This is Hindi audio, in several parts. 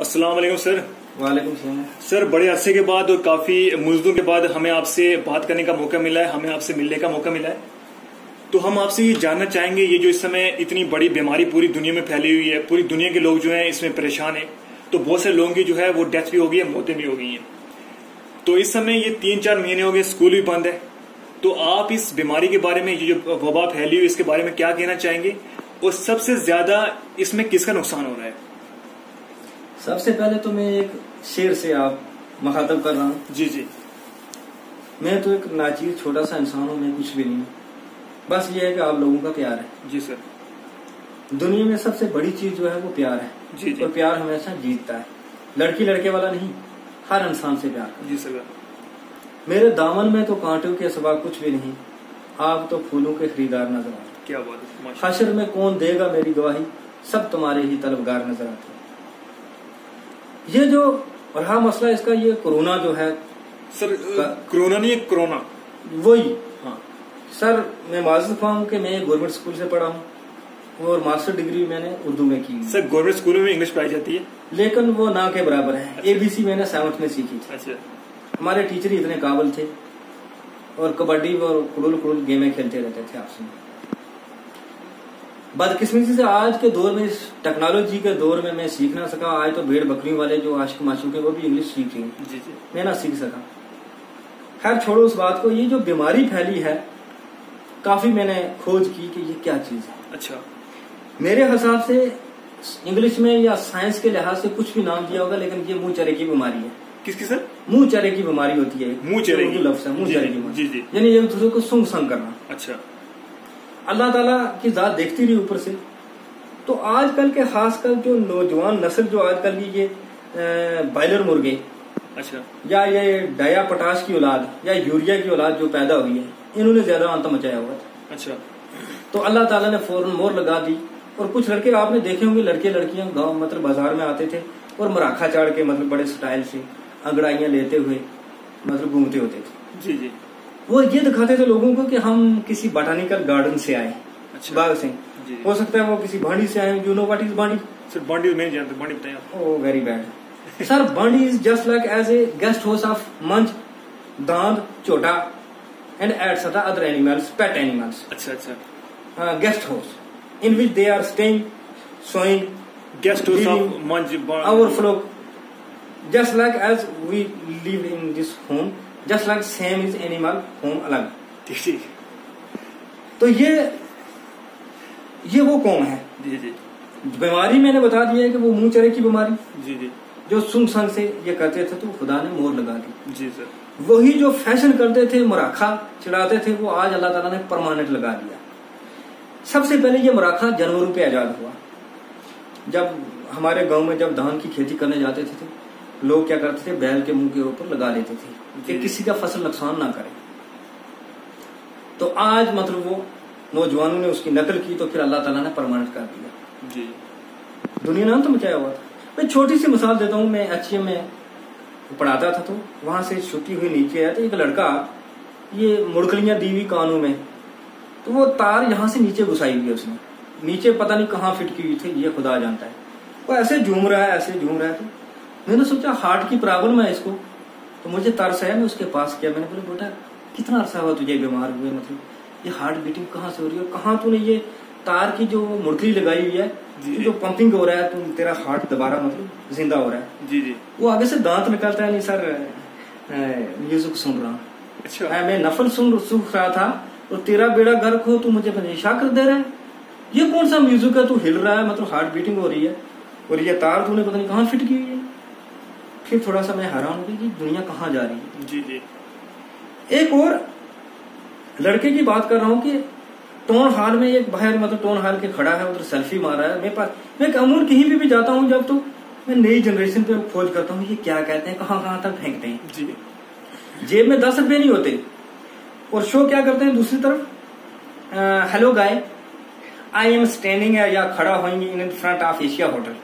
अस्सलाम वालेकुम सर। वालेकुम सलाम। सर, बड़े अरसे के बाद और काफी मुद्दों के बाद हमें आपसे बात करने का मौका मिला है, हमें आपसे मिलने का मौका मिला है। तो हम आपसे ये जानना चाहेंगे, ये जो इस समय इतनी बड़ी बीमारी पूरी दुनिया में फैली हुई है, पूरी दुनिया के लोग जो हैं इसमें परेशान हैं, तो बहुत से लोगों की जो है वो डेथ भी हो गई है, मौतें भी हो गई हैं। तो इस समय ये 3-4 महीने हो गए, स्कूल भी बंद है। तो आप इस बीमारी के बारे में, ये जो वबा फैली हुई, इसके बारे में क्या कहना चाहेंगे और सबसे ज्यादा इसमें किसका नुकसान हो रहा है? सबसे पहले तो मैं एक शेर से आप मुखातब कर रहा हूँ। जी जी। मैं तो एक नाचीर छोटा सा इंसान हूँ, मैं कुछ भी नहीं हूँ। बस ये है कि आप लोगों का प्यार है। जी सर। दुनिया में सबसे बड़ी चीज जो है वो प्यार है। जी जी। और प्यार हमेशा जीतता है, लड़की लड़के वाला नहीं, हर इंसान से प्यार। जी सर। मेरे दामन में तो कांटों के सिवा कुछ भी नहीं, आप तो फूलों के खरीदार नजर आते। क्या बात है, माशाअल्लाह। हशर में कौन देगा मेरी गवाही, सब तुम्हारे ही तलबगार नजर आते। ये जो रहा मसला इसका, ये कोरोना जो है सर, कोरोना नहीं है, कोरोना वही। हाँ सर, मैं माजूद हूँ कि मैं गवर्नमेंट स्कूल से पढ़ा हूँ और मास्टर डिग्री मैंने उर्दू में की। सर, गवर्नमेंट स्कूल में इंग्लिश पढ़ाई जाती है, लेकिन वो ना के बराबर है। अच्छा। ABC मैंने 7th में सीखी थी। अच्छा। हमारे टीचर ही इतने काबिल थे और कबड्डी और कुड़ुल गेमें खेलते रहते थे आपस में। बदकिस्मती से आज के दौर में, इस टेक्नोलॉजी के दौर में मैं सीख ना सका। आज तो भेड़ बकरियों वाले जो आशिक माशूक है वो भी इंग्लिश सीख रही हैं। जी जी। मैं ना सीख सका। खैर छोड़ो उस बात को। ये जो बीमारी फैली है, काफी मैंने खोज की कि ये क्या चीज है। अच्छा। मेरे हिसाब से इंग्लिश में या साइंस के लिहाज से कुछ भी नाम दिया होगा, लेकिन ये मुंह चरे की बीमारी है। किसकी सर? मुंह चरे की बीमारी होती है। मुंह चरे की लफ्ज है, मुंह चरे की बीमारी। जी जी। यानी एक दूसरे को सुंग संग करना। अच्छा। अल्लाह ताला की जात देखती रही ऊपर से। तो आजकल के खासकर जो नौजवान नस्ल, जो आजकल की ये बॉयलर मुर्गे, अच्छा, या ये डाया पोटाश की औलाद या यूरिया की औलाद जो पैदा हुई है, इन्होंने ज्यादा अंत मचाया हुआ था। अच्छा। तो अल्लाह ताला ने फौरन मोहर लगा दी। और कुछ लड़के आपने देखे होंगे, लड़के लड़कियां गांव मतलब बाजार में आते थे और मराखा चाड़ के मतलब बड़े स्टाइल से अंगड़ाइयां लेते हुए मतलब घूमते होते थे। जी जी। वो ये दिखाते थे लोगों को कि हम किसी बॉटानिकल गार्डन से आए। अच्छा। बाग से। हो सकता है वो किसी भांडी से आए। यू नो व्हाट इज भांडी? सर, भांडी नहीं जानते, भांडी बताइए आप। Oh very bad sir. भांडी is just like as a guest house of मंच, दांद, चोटा and etcetera other animals, pet animals. अच्छा अच्छा। Guest house in which they are staying, sowing, guest house of मंच, our flow, just like as we live in this home, just like same is animal home अलग। ठीक। तो ये वो कौन है? जी जी। बीमारी मैंने बता दिया है कि वो मुंह चरे की बीमारी। जी जी। जो सुंग संग से ये करते थे तो खुदा ने मोहर लगा दी। जी सर। वही जो फैशन करते थे, मराखा चढ़ाते थे, वो आज अल्लाह ताला ने परमानेंट लगा दिया। सबसे पहले ये मराखा जानवरों पे आजाद हुआ। जब हमारे गांव में जब धान की खेती करने जाते थे तो लोग क्या करते थे, बैल के मुंह के ऊपर लगा लेते थे कि किसी का फसल नुकसान ना करे। तो आज मतलब वो नौजवानों ने उसकी नकल की, तो फिर अल्लाह ताला ने परमानेंट कर दिया। जी। दुनिया नाम तो मचाया हुआ था। मैं छोटी सी मिसाल देता हूँ। मैं HM में पढ़ाता था, तो वहां से छुट्टी हुई नीचे आया तो एक लड़का, ये मुड़कलियां दी हुई कानों में, तो वो तार यहाँ से नीचे घुसाई हुई है उसने, नीचे पता नहीं कहाँ फिट की हुई थी, ये खुदा जानता है। वो ऐसे झूम रहा है, ऐसे झूम रहा है। तो मैंने सोचा हार्ट की प्रॉब्लम है इसको। तो मुझे तरस है, मैं उसके पास गया। मैंने बोला बेटा कितना अरसा हुआ तुझे बीमार हुए, मतलब ये हार्ट बीटिंग कहाँ से हो रही है, कहाँ तूने ये तार की जो मुड़कली लगाई हुई है, जो पंपिंग हो रहा है, तुम तेरा हार्ट दोबारा मतलब जिंदा हो रहा है। जी जी। वो आगे से दांत निकलता है, नहीं सर म्यूजिक सुन रहा हूँ। अच्छा। मैं नफल सुन रहा था और तेरा बेड़ा गर्क हो, तू मुझे परेशान कर दे रहा है। ये कौन सा म्यूजिक है, तू हिल रहा है, मतलब हार्ट बीटिंग हो रही है और ये तार तूने पता नहीं कहाँ फिट की हुई है। फिर थोड़ा सा मैं हैरान हो गई कि दुनिया कहाँ जा रही है। जी जी। एक और लड़के की बात कर रहा हूँ कि टाउन हॉल में एक बाहर मतलब टाउन हॉल के खड़ा है, उधर सेल्फी मार रहा है। मेरे पास, मैं अमूल कहीं भी जाता हूँ जब, तो मैं नई जनरेशन पे खोज करता हूँ ये क्या कहते हैं, कहाँ कहाँ तक फेंकते हैं। जी। जेब में 10 रुपए नहीं होते और शो क्या करते हैं दूसरी तरफ, hello guy, I am standing या खड़ा होंगे in front of Asia hotel,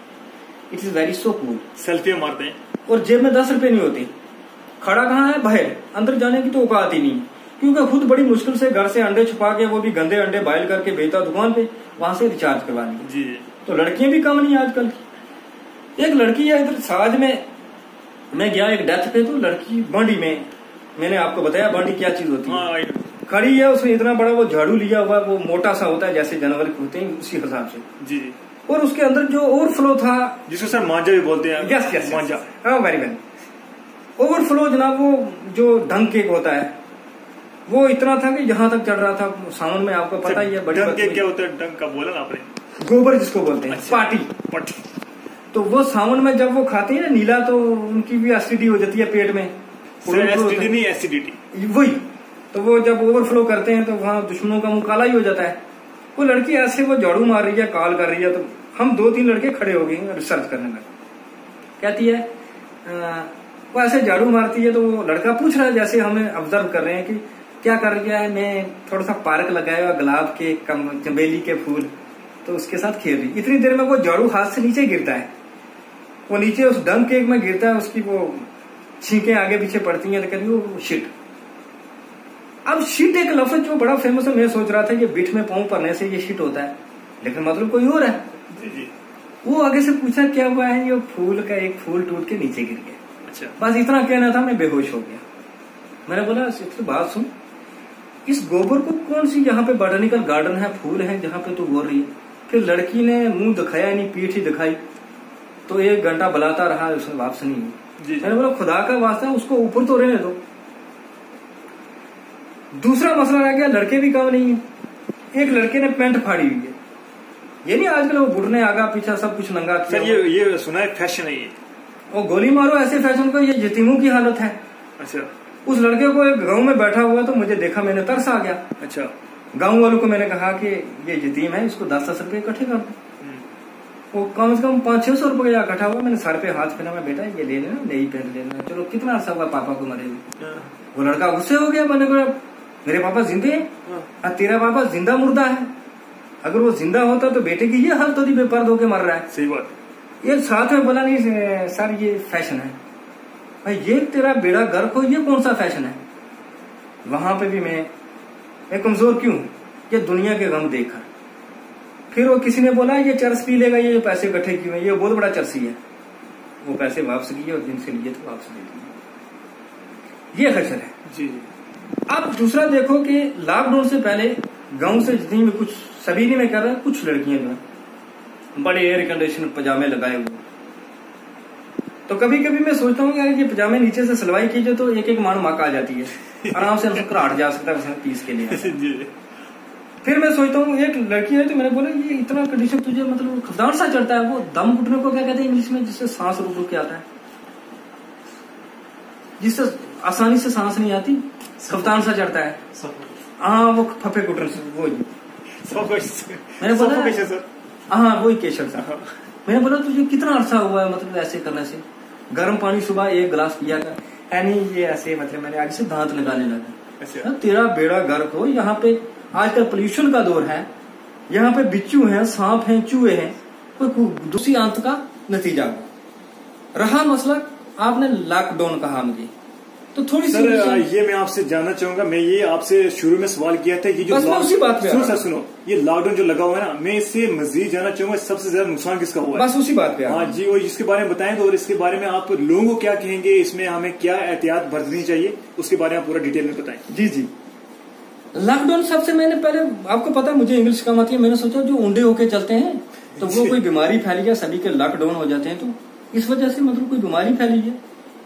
it is very so cool. Selfie मारते हैं और जेब में 10 रुपए नहीं होते। खड़ा कहाँ है, बाहर, अंदर जाने की तो औकात ही नहीं, क्योंकि खुद बड़ी मुश्किल से घर से अंडे छुपा के, वो भी गंदे अंडे बॉयल करके भेजता दुकान पे, वहां से रिचार्ज करवा लिया। जी। तो लड़कियां भी कम नहीं आजकल की। एक लड़की है इधर साज में, मैं गया एक डेथ पे, तो लड़की बांडी में, मैंने आपको बताया बांडी क्या चीज होती है, खड़ी है, उसने इतना बड़ा वो झाड़ू लिया हुआ, वो मोटा सा होता है जैसे जानवर होते हैं उसी हिसाब से जी। और उसके अंदर जो ओवरफ्लो था, जिसको सर मांझा भी बोलते हैं। यस यस मांझा, हाँ वेरी वेल। ओवरफ्लो जनाब वो जो डंक केक होता है वो इतना था कि यहाँ तक चढ़ रहा था। सावन में आपको पता ही है, डंक केक क्या होता है? डंक का बोला ना आपने, गोबर जिसको बोलते हैं। अच्छा, पाटी। तो वो सावन में जब वो खाते हैं नीला, तो उनकी भी एसिडिटी हो जाती है पेट में। एसिडिटी नहीं, एसिडिटी वही। तो वो जब ओवरफ्लो करते हैं तो वहाँ दुश्मनों का मुंह काला ही हो जाता है। वो लड़की ऐसे वो झाड़ू मार रही है, कॉल कर रही है, तो हम 2-3 लड़के खड़े हो गए रिसर्च करने लगे। कहती है वो ऐसे झाड़ू मारती है, तो वो लड़का पूछ रहा है, जैसे हमें ऑब्जर्व कर रहे हैं कि क्या कर रही है। मैं थोड़ा सा पार्क लगाया हुआ गुलाब के, चमेली के फूल, तो उसके साथ खेल रही। इतनी देर में वो झाड़ू हाथ से नीचे गिरता है, वो नीचे उस डंक केक में गिरता है, उसकी वो छींके आगे पीछे पड़ती हैं, तो कहती है वो शिट। अब शिट एक लफ्ज जो बड़ा फेमस है, मैं सोच रहा था ये बिठ में पाँव पड़ने से ये शिट होता है, लेकिन मतलब कोई और है। जी। वो आगे से पूछा क्या हुआ है, ये फूल का एक फूल टूट के नीचे गिर गया। अच्छा, बस इतना कहना था, मैं बेहोश हो गया। मैंने बोला इसकी बात सुन, इस गोबर को कौन सी यहाँ पे बॉटनिकल गार्डन है, फूल है जहाँ पे तू बोल रही है। फिर लड़की ने मुंह दिखाया नहीं, पीठ ही दिखाई, तो 1 घंटा बुलाता रहा, उसने वापस नहीं हुई। मैंने बोला खुदा का वास्ता उसको ऊपर तो रहने दो। दूसरा मसला रह गया, लड़के भी काम नहीं है। एक लड़के ने पैंट फाड़ी हुई है, ये नहीं आजकल वो घुटने आगा पीछा सब कुछ नंगा किया। सर ये सुना है फैशन है ये, वो गोली मारो ऐसे फैशन को, ये यतीमों की हालत है। अच्छा। उस लड़के को एक गांव में बैठा हुआ, तो मुझे देखा, मैंने तरस आ गया। अच्छा। गांव वालों को मैंने कहा कि ये यतीम है, इसको 10-10 रुपए इकट्ठे कर दो। वो कम से कम 500-600 रुपए का इकट्ठा हुआ। मैंने सर पे हाथ फेरा, मैं बेटा ये ले लेना, नई पैंट लेना। चलो कितना अर्सा हुआ पापा को मरे हुए। वो लड़का गुस्से हो गया। मैंने कहा मेरे पापा जिंदे हैं, तेरा पापा जिंदा मुर्दा है। अगर वो जिंदा होता तो बेटे की ये हालत होती, बेपर्द होके मर रहा है। सही बात। ये साथ में बोला नहीं सर ये फैशन है। भाई ये तेरा बेड़ा गर्क हो, ये कौन सा फैशन है। वहां पे भी मैं कमजोर क्यों, ये दुनिया के गम देखा। फिर वो किसी ने बोला ये चरस पी लेगा, ये पैसे इकट्ठे क्यों है, ये बहुत बड़ा चरसी है। वो पैसे वापस किए और जिनसे लिए तो वापस दे दिए। ये खचर है जी। अब दूसरा देखो कि लॉकडाउन से पहले गांव से जितनी में कुछ सभी नहीं मैं कर रहा, कुछ लड़कियां जो है बड़े एयर कंडीशन पजामे लगाए हुए। तो कभी कभी मैं सोचता हूँ यार ये पजामे नीचे से सिलवाई कीजिए तो एक मांड माक आ जाती है, आराम से घराट जा सकता है पीस के लिए। फिर मैं सोचता हूँ एक लड़की है, तो मैंने बोला ये इतना कंडीशन तुझे मतलब खफदार सा चढ़ता है। वो दम घुटने को क्या कहते हैं इंग्लिश में, जिससे सांस रुक रुक के आता है, जिससे आसानी से सांस नहीं आती, खफदान सा चढ़ता है। हाँ वो फफे घुटन से वो मैंने बोला हाँ वही केशर सा। मैंने बोला तुझे कितना अरसा हुआ है मतलब ऐसे करने से। गर्म पानी सुबह 1 गिलास पिया कर, यानी ये ऐसे मतलब मैंने आगे से दांत लगाने लगा। तेरा बेड़ा गर्क हो। यहाँ पे आजकल पोल्यूशन का दौर है, यहाँ पे बिच्छू हैं, सांप हैं, चूहे हैं, कोई दूसरी आंत का नतीजा रहा। मसला आपने लॉकडाउन कहा मुझे, तो थोड़ी सर ये मैं आपसे जानना चाहूंगा। मैं ये आपसे शुरू में सवाल किया था कि जो उसी बात पे सुनो सर सुनो, ये लॉकडाउन जो लगा हुआ है ना, मैं इससे मजीद जानना चाहूंगा सबसे ज्यादा नुकसान किसका हुआ है। बस उसी बात पे। हाँ जी, वो इसके बारे में बताएं तो, और इसके बारे में आप लोगों को क्या कहेंगे, इसमें हमें क्या एहतियात बरतनी चाहिए, उसके बारे में आप पूरा डिटेल में बताएं। जी जी। लॉकडाउन सबसे मैंने पहले आपको पता मुझे इंग्लिश कम आती है, मैंने सोचा जो ऊंडे होके चलते हैं तो वो कोई बीमारी फैली है, सभी के लॉकडाउन हो जाते हैं, तो इस वजह से मतलब कोई बीमारी फैली है।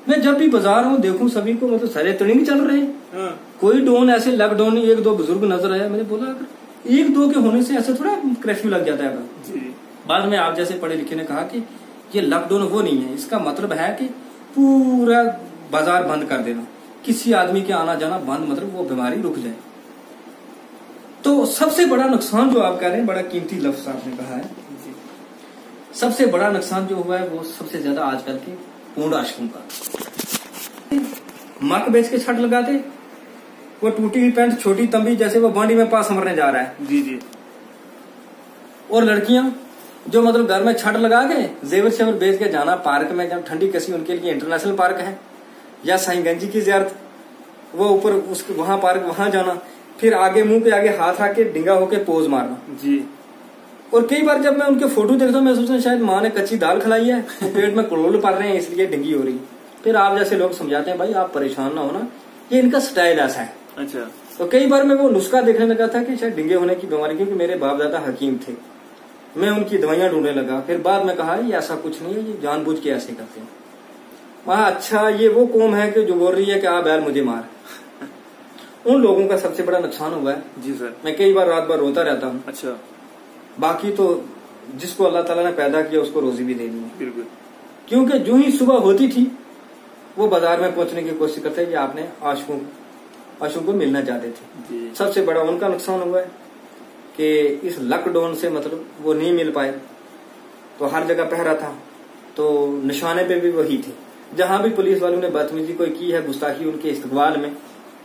मैं जब भी बाजार हूँ देखूं सभी को मतलब सारे तड़ी नहीं चल रहे हैं, कोई डाउन ऐसे लॉकडाउन नहीं। 1-2 बुजुर्ग नजर आया। मैंने बोला अगर 1-2 के होने से ऐसे थोड़ा कर्फ्यू लग जाता है। बाद में आप जैसे पढ़े लिखे ने कहा कि ये लॉकडाउन वो नहीं है, इसका मतलब है कि पूरा बाजार बंद कर देना, किसी आदमी के आना जाना बंद, मतलब वो बीमारी रुक जाए। तो सबसे बड़ा नुकसान जो आप कह रहे हैं, बड़ा कीमती लफ्ज आपने कहा है, सबसे बड़ा नुकसान जो हुआ है वो सबसे ज्यादा आजकल के पूर्ण आशिकों का। मक बेच के छट लगाते, वो टूटी हुई पैंट छोटी तंबी जैसे वो बांडी में पास मरने जा रहा है। जी जी। और लड़कियां जो मतलब घर में छट लगा के जेवर शेवर बेच के जाना पार्क में, जब ठंडी कसी उनके लिए इंटरनेशनल पार्क है या साईगंजी की जियारत, वो ऊपर उसके वहां पार्क वहां जाना, फिर आगे मुंह पे आगे हाथ आके डिंगा होके पोज मारना। जी। और कई बार जब मैं उनके फोटो देखता हूँ मैं सोचता हूँ शायद माँ ने कच्ची दाल खिलाई है, पेट में कड़ोल पड़ रहे हैं इसलिए डिंगी हो रही। फिर आप जैसे लोग समझाते हैं भाई आप परेशान ना होना, ये इनका स्टाइल ऐसा है। अच्छा। तो कई बार मैं वो नुस्खा देखने लगा था कि शायद डिंगे होने की बीमारी, क्योंकि मेरे बाप दादा हकीम थे, मैं उनकी दवाइयां ढूंढने लगा। फिर बाद में कहा ये ऐसा कुछ नहीं है, ये जानबूझ के ऐसे करते हैं। वहां अच्छा ये वो कौम है कि जो बोल रही है कि आ बैल मुझे मार, उन लोगों का सबसे बड़ा नुकसान हुआ है। जी सर। मैं कई बार रात भर रोता रहता हूँ। अच्छा। बाकी तो जिसको अल्लाह ताला ने पैदा किया उसको रोजी भी देनी है। बिल्कुल। क्योंकि जो ही सुबह होती थी वो बाजार में पहुंचने की कोशिश करते कि आपने आशुओं को मिलना चाहते थे। सबसे बड़ा उनका नुकसान हुआ है कि इस लॉकडाउन से मतलब वो नहीं मिल पाए, तो हर जगह पहरा था, तो निशाने पे भी वही थे। जहां भी पुलिस वालों ने बदतमीजी कोई की है, गुस्ताखी उनके इस्तकबाल में,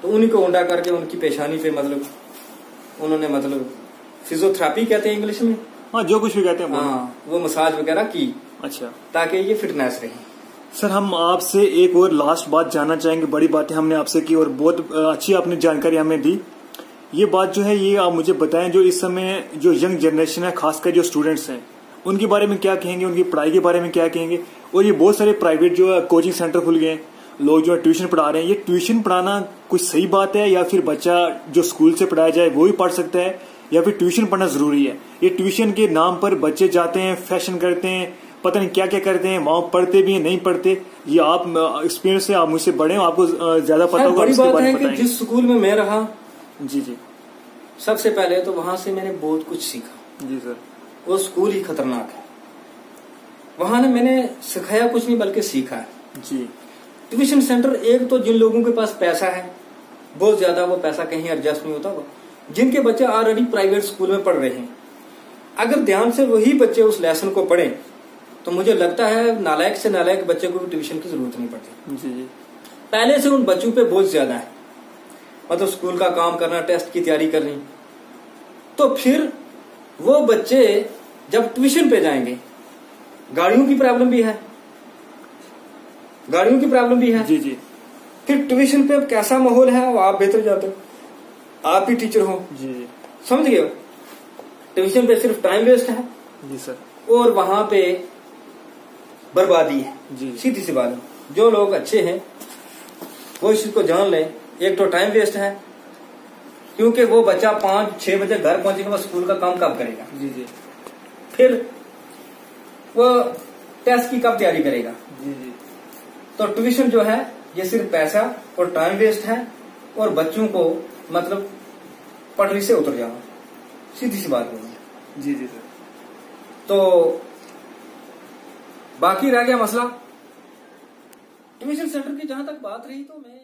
तो उन्हीं को उंडा करके उनकी पेशानी पे मतलब उन्होंने मतलब फिजियोथेरेपी कहते हैं इंग्लिश में, हाँ जो कुछ भी कहते हैं हाँ वो मसाज वगैरह की। अच्छा। ताकि ये फिटनेस रहे। सर हम आपसे एक और लास्ट बात जानना चाहेंगे, बड़ी बातें हमने आपसे की और बहुत अच्छी आपने जानकारी हमें दी। ये बात जो है ये आप मुझे बताएं, जो इस समय जो यंग जनरेशन है खासकर जो स्टूडेंट्स हैं उनके बारे में क्या कहेंगे, उनकी पढ़ाई के बारे में क्या कहेंगे। और ये बहुत सारे प्राइवेट जो है कोचिंग सेंटर खुल गए हैं, लोग जो है ट्यूशन पढ़ा रहे हैं, ये ट्यूशन पढ़ाना कुछ सही बात है या फिर बच्चा जो स्कूल से पढ़ाया जाए वो ही पढ़ सकता है या फिर ट्यूशन पढ़ना जरूरी है? ये ट्यूशन के नाम पर बच्चे जाते हैं, फैशन करते हैं, पता नहीं क्या क्या करते हैं, वहां पढ़ते भी हैं नहीं पढ़ते। ये आप एक्सपीरियंस से आप मुझसे बड़े हो, आपको ज्यादा पता होगा। बड़ी बात है कि जिस स्कूल में मैं रहा, जी जी, सबसे पहले तो वहां से मैंने बहुत कुछ सीखा। जी सर। वो स्कूल ही खतरनाक है, वहां ने मैंने सिखाया कुछ नहीं बल्कि सीखा है। जी। ट्यूशन सेंटर एक तो जिन लोगों के पास पैसा है बहुत ज्यादा, वो पैसा कहीं एडजस्ट नहीं होता, जिनके बच्चे ऑलरेडी प्राइवेट स्कूल में पढ़ रहे हैं, अगर ध्यान से वही बच्चे उस लेसन को पढ़ें तो मुझे लगता है नालायक से नालायक बच्चे को भी ट्यूशन की जरूरत नहीं पड़ती। जी जी। पहले से उन बच्चों पे बोझ ज्यादा है, मतलब स्कूल का काम करना, टेस्ट की तैयारी करनी, तो फिर वो बच्चे जब ट्यूशन पे जाएंगे, गाड़ियों की प्रॉब्लम भी है, गाड़ियों की प्रॉब्लम भी है। जी जी। फिर ट्यूशन पे अब कैसा माहौल है वो आप बेहतर जाते हो, आप ही टीचर हो। जी जी। समझ गए हो? ट्यूशन पे सिर्फ टाइम वेस्ट है। जी सर। और वहां पे बर्बादी है। जी। सीधी सी बात है, जो लोग अच्छे हैं वो इस चीज को जान लें, एक तो टाइम वेस्ट है, क्योंकि वो बच्चा 5-6 बजे घर पहुंचेगा, वो स्कूल का काम कब करेगा? जी जी। फिर वो टेस्ट की कब तैयारी करेगा? जी जी। तो ट्यूशन जो है ये सिर्फ पैसा और टाइम वेस्ट है, और बच्चों को मतलब पटरी से उतर जाना, सीधी सी बात है। जी जी सर। तो बाकी रह गया मसला ट्यूशन सेंटर की, जहां तक बात रही तो मैं